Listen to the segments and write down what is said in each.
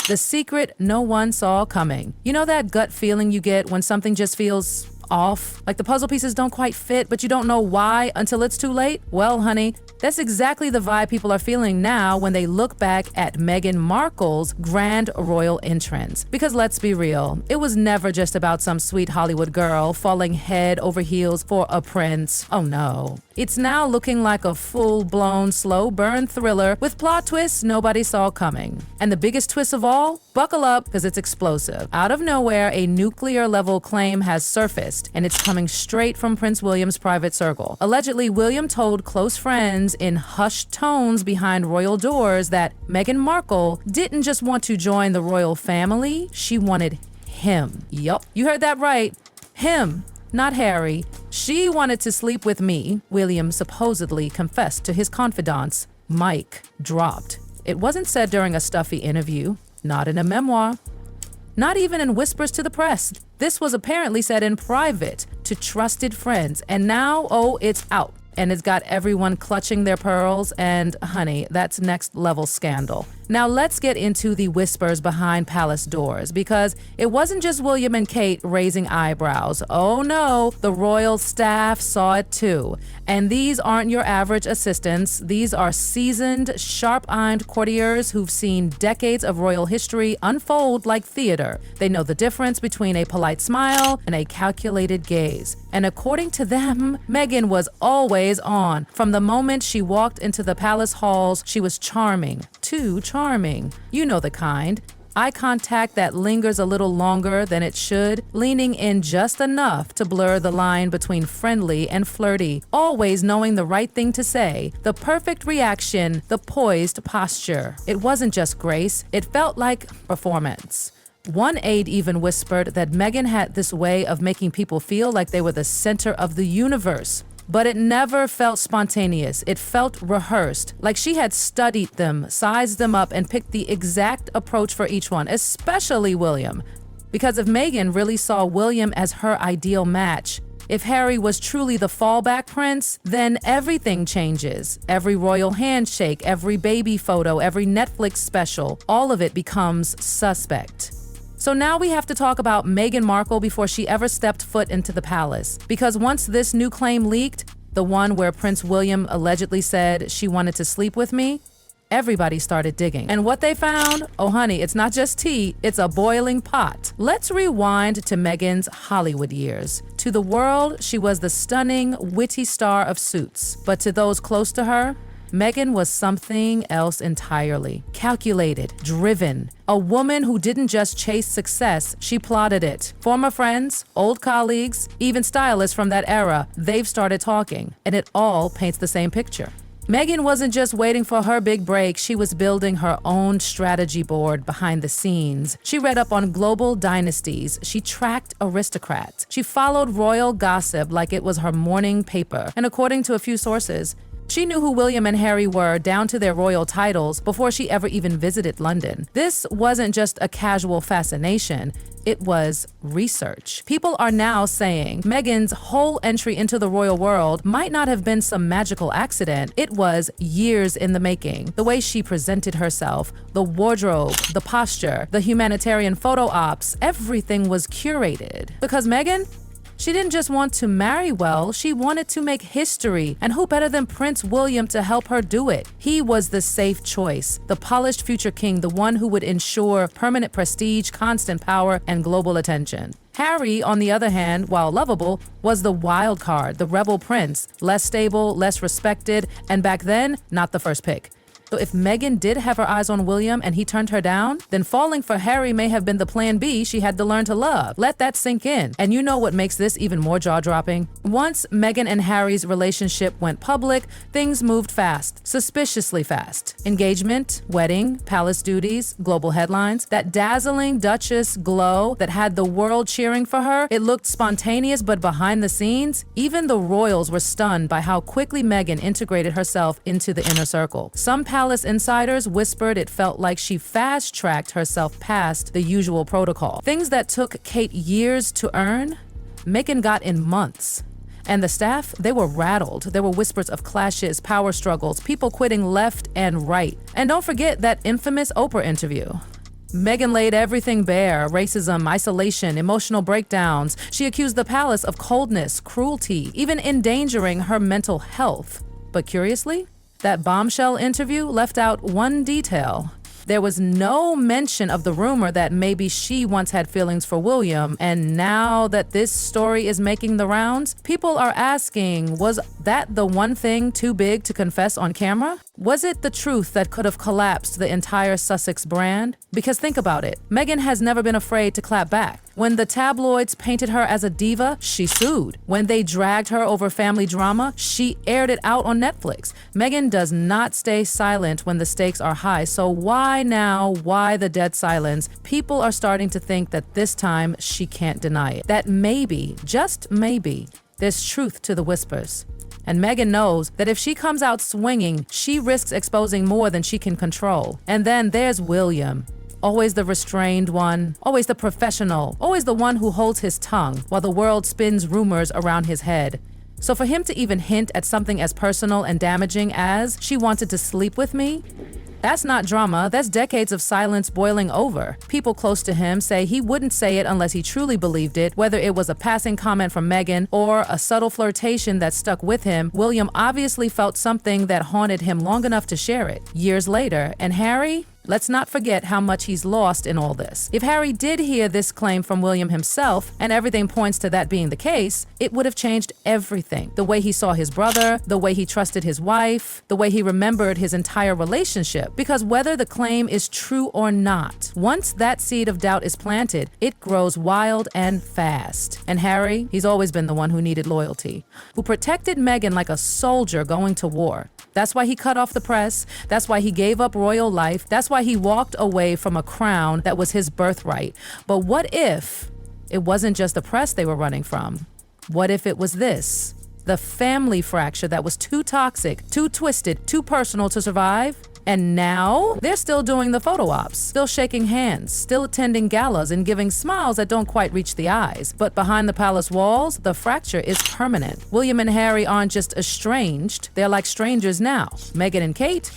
The secret no one saw coming. You know that gut feeling you get when something just feels off? Like the puzzle pieces don't quite fit, but you don't know why until it's too late? Well, honey, that's exactly the vibe people are feeling now when they look back at Meghan Markle's grand royal entrance. Because let's be real, it was never just about some sweet Hollywood girl falling head over heels for a prince. Oh no. It's now looking like a full-blown slow burn thriller with plot twists nobody saw coming. And the biggest twist of all? Buckle up, because it's explosive. Out of nowhere, a nuclear-level claim has surfaced, and it's coming straight from Prince William's private circle. Allegedly, William told close friends in hushed tones behind royal doors that Meghan Markle didn't just want to join the royal family, she wanted him. Yup, you heard that right. Him. Not Harry. She wanted to sleep with me, William supposedly confessed to his confidants. Mic dropped. It wasn't said during a stuffy interview, not in a memoir, not even in whispers to the press. This was apparently said in private to trusted friends, and now, oh, it's out. And it's got everyone clutching their pearls, and honey, that's next level scandal. Now let's get into the whispers behind palace doors, because it wasn't just William and Kate raising eyebrows. Oh no, the royal staff saw it too. And these aren't your average assistants. These are seasoned, sharp-eyed courtiers who've seen decades of royal history unfold like theater. They know the difference between a polite smile and a calculated gaze. And according to them, Meghan was always on. From the moment she walked into the palace halls, she was charming. Too charming. You know the kind. Eye contact that lingers a little longer than it should, leaning in just enough to blur the line between friendly and flirty, always knowing the right thing to say, the perfect reaction, the poised posture. It wasn't just grace, it felt like performance. One aide even whispered that Meghan had this way of making people feel like they were the center of the universe. But it never felt spontaneous. It felt rehearsed, like she had studied them, sized them up, and picked the exact approach for each one, especially William. Because if Meghan really saw William as her ideal match, if Harry was truly the fallback prince, then everything changes. Every royal handshake, every baby photo, every Netflix special, all of it becomes suspect. So now we have to talk about Meghan Markle before she ever stepped foot into the palace. Because once this new claim leaked, the one where Prince William allegedly said she wanted to sleep with me, everybody started digging. And what they found? Oh honey, it's not just tea, it's a boiling pot. Let's rewind to Meghan's Hollywood years. To the world, she was the stunning, witty star of Suits. But to those close to her, Meghan was something else entirely. Calculated, driven. A woman who didn't just chase success, she plotted it. Former friends, old colleagues, even stylists from that era, they've started talking, and it all paints the same picture. Meghan wasn't just waiting for her big break, she was building her own strategy board behind the scenes. She read up on global dynasties, she tracked aristocrats, she followed royal gossip like it was her morning paper, and according to a few sources, she knew who William and Harry were down to their royal titles before she ever even visited London. This wasn't just a casual fascination, it was research. People are now saying Meghan's whole entry into the royal world might not have been some magical accident. It was years in the making. The way she presented herself, the wardrobe, the posture, the humanitarian photo ops, everything was curated. Because Meghan, she didn't just want to marry well, she wanted to make history. And who better than Prince William to help her do it? He was the safe choice, the polished future king, the one who would ensure permanent prestige, constant power, and global attention. Harry, on the other hand, while lovable, was the wild card, the rebel prince, less stable, less respected, and back then, not the first pick. So if Meghan did have her eyes on William and he turned her down, then falling for Harry may have been the plan B she had to learn to love. Let that sink in. And you know what makes this even more jaw-dropping? Once Meghan and Harry's relationship went public, things moved fast, suspiciously fast. Engagement, wedding, palace duties, global headlines. That dazzling Duchess glow that had the world cheering for her, it looked spontaneous, but behind the scenes, even the royals were stunned by how quickly Meghan integrated herself into the inner circle. Some palace insiders whispered it felt like she fast-tracked herself past the usual protocol. Things that took Kate years to earn, Meghan got in months. And the staff, they were rattled. There were whispers of clashes, power struggles, people quitting left and right. And don't forget that infamous Oprah interview. Meghan laid everything bare: racism, isolation, emotional breakdowns. She accused the palace of coldness, cruelty, even endangering her mental health. But curiously, that bombshell interview left out one detail. There was no mention of the rumor that maybe she once had feelings for William, and now that this story is making the rounds, people are asking, was that the one thing too big to confess on camera? Was it the truth that could have collapsed the entire Sussex brand? Because think about it, Meghan has never been afraid to clap back. When the tabloids painted her as a diva, she sued. When they dragged her over family drama, she aired it out on Netflix. Meghan does not stay silent when the stakes are high, so why now? Why the dead silence? People are starting to think that this time she can't deny it. That maybe, just maybe, there's truth to the whispers. And Meghan knows that if she comes out swinging, she risks exposing more than she can control. And then there's William. Always the restrained one, always the professional, always the one who holds his tongue while the world spins rumors around his head. So for him to even hint at something as personal and damaging as, "She wanted to sleep with me," that's not drama, that's decades of silence boiling over. People close to him say he wouldn't say it unless he truly believed it, whether it was a passing comment from Meghan or a subtle flirtation that stuck with him. William obviously felt something that haunted him long enough to share it. Years later, and Harry? Let's not forget how much he's lost in all this. If Harry did hear this claim from William himself, and everything points to that being the case, it would have changed everything. The way he saw his brother, the way he trusted his wife, the way he remembered his entire relationship. Because whether the claim is true or not, once that seed of doubt is planted, it grows wild and fast. And Harry, he's always been the one who needed loyalty, who protected Meghan like a soldier going to war. That's why he cut off the press. That's why he gave up royal life. That's why he walked away from a crown that was his birthright. But what if it wasn't just the press they were running from? What if it was this? The family fracture that was too toxic, too twisted, too personal to survive? And now they're still doing the photo ops, still shaking hands, still attending galas and giving smiles that don't quite reach the eyes. But behind the palace walls, the fracture is permanent. William and Harry aren't just estranged, they're like strangers now. Meghan and Kate?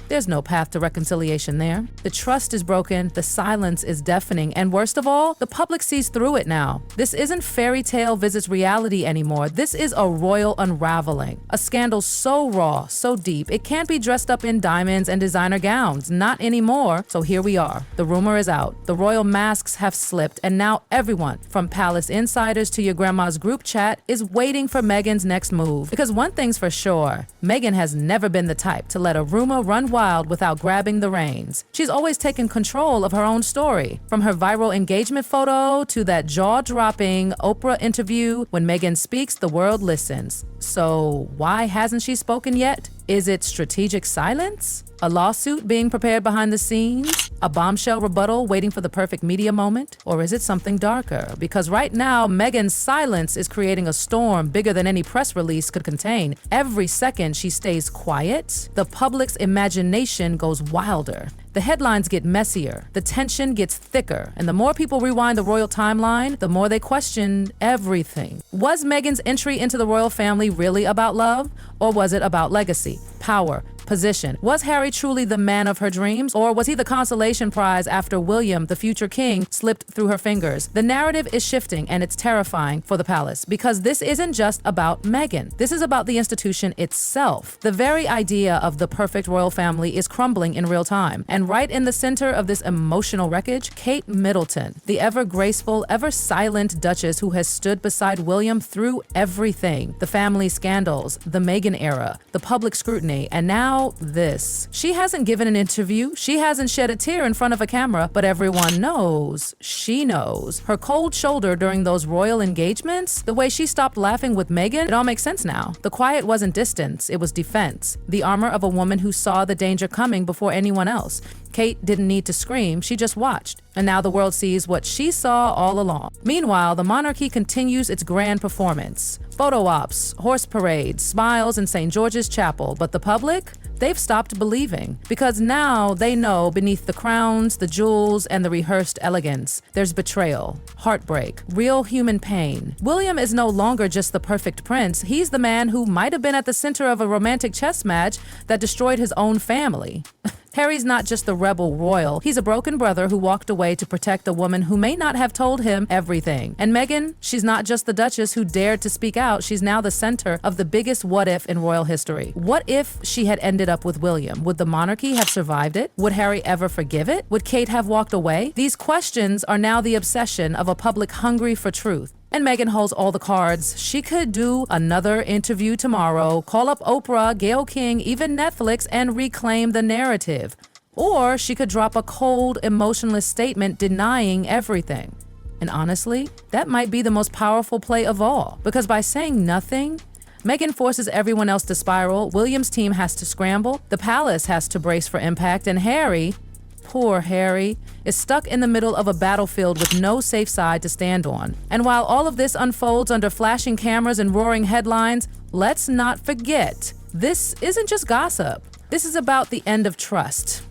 There's no path to reconciliation there. The trust is broken, the silence is deafening, and worst of all, the public sees through it now. This isn't fairy tale visits reality anymore. This is a royal unraveling. A scandal so raw, so deep, it can't be dressed up in diamonds and designer gowns. Not anymore. So here we are. The rumor is out. The royal masks have slipped, and now everyone, from palace insiders to your grandma's group chat, is waiting for Meghan's next move. Because one thing's for sure, Meghan has never been the type to let a rumor run wild without grabbing the reins. She's always taken control of her own story. From her viral engagement photo to that jaw-dropping Oprah interview, when Meghan speaks, the world listens. So why hasn't she spoken yet? Is it strategic silence? A lawsuit being prepared behind the scenes? A bombshell rebuttal waiting for the perfect media moment? Or is it something darker? Because right now, Meghan's silence is creating a storm bigger than any press release could contain. Every second she stays quiet, the public's imagination goes wilder. The headlines get messier, the tension gets thicker, and the more people rewind the royal timeline, the more they question everything. Was Meghan's entry into the royal family really about love? Or was it about legacy, power, position? Was Harry truly the man of her dreams, or was he the consolation prize after William, the future king, slipped through her fingers? The narrative is shifting, and it's terrifying for the palace, because this isn't just about Meghan. This is about the institution itself. The very idea of the perfect royal family is crumbling in real time, and right in the center of this emotional wreckage, Kate Middleton, the ever graceful, ever silent Duchess who has stood beside William through everything. The family scandals, the Meghan era, the public scrutiny, and now this. She hasn't given an interview, she hasn't shed a tear in front of a camera, but everyone knows, she knows. Her cold shoulder during those royal engagements, the way she stopped laughing with Meghan, it all makes sense now. The quiet wasn't distance, it was defense. The armor of a woman who saw the danger coming before anyone else. Kate didn't need to scream, she just watched. And now the world sees what she saw all along. Meanwhile, the monarchy continues its grand performance. Photo ops, horse parades, smiles in St. George's Chapel, but the public? They've stopped believing because now they know beneath the crowns, the jewels, and the rehearsed elegance, there's betrayal, heartbreak, real human pain. William is no longer just the perfect prince. He's the man who might have been at the center of a romantic chess match that destroyed his own family. Harry's not just the rebel royal. He's a broken brother who walked away to protect a woman who may not have told him everything. And Meghan, she's not just the Duchess who dared to speak out. She's now the center of the biggest what if in royal history. What if she had ended up with William? Would the monarchy have survived it? Would Harry ever forgive it? Would Kate have walked away? These questions are now the obsession of a public hungry for truth. And Meghan holds all the cards. She could do another interview tomorrow, call up Oprah, Gayle King, even Netflix, and reclaim the narrative. Or she could drop a cold, emotionless statement denying everything. And honestly, that might be the most powerful play of all. Because by saying nothing, Meghan forces everyone else to spiral, William's team has to scramble, the palace has to brace for impact, and Harry, poor Harry, is stuck in the middle of a battlefield with no safe side to stand on. And while all of this unfolds under flashing cameras and roaring headlines, let's not forget, this isn't just gossip. This is about the end of trust,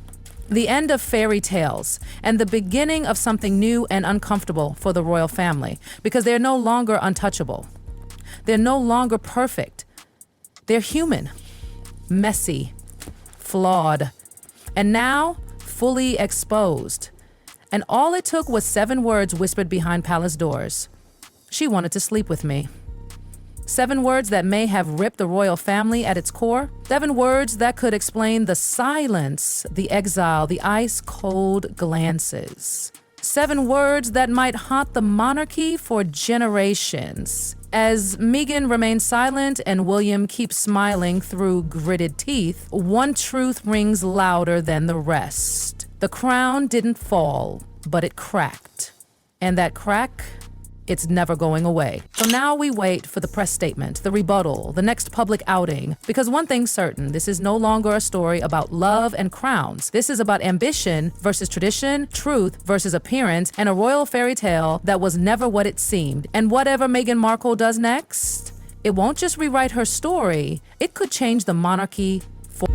the end of fairy tales, and the beginning of something new and uncomfortable for the royal family, because they're no longer untouchable. They're no longer perfect. They're human, messy, flawed, and now fully exposed. And all it took was 7 words whispered behind palace doors. She wanted to sleep with me. 7 words that may have ripped the royal family at its core. 7 words that could explain the silence, the exile, the ice-cold glances. 7 words that might haunt the monarchy for generations. As Meghan remains silent and William keeps smiling through gritted teeth, one truth rings louder than the rest. The crown didn't fall, but it cracked. And that crack, it's never going away. So now we wait for the press statement, the rebuttal, the next public outing. Because one thing's certain, this is no longer a story about love and crowns. This is about ambition versus tradition, truth versus appearance, and a royal fairy tale that was never what it seemed. And whatever Meghan Markle does next, it won't just rewrite her story, it could change the monarchy for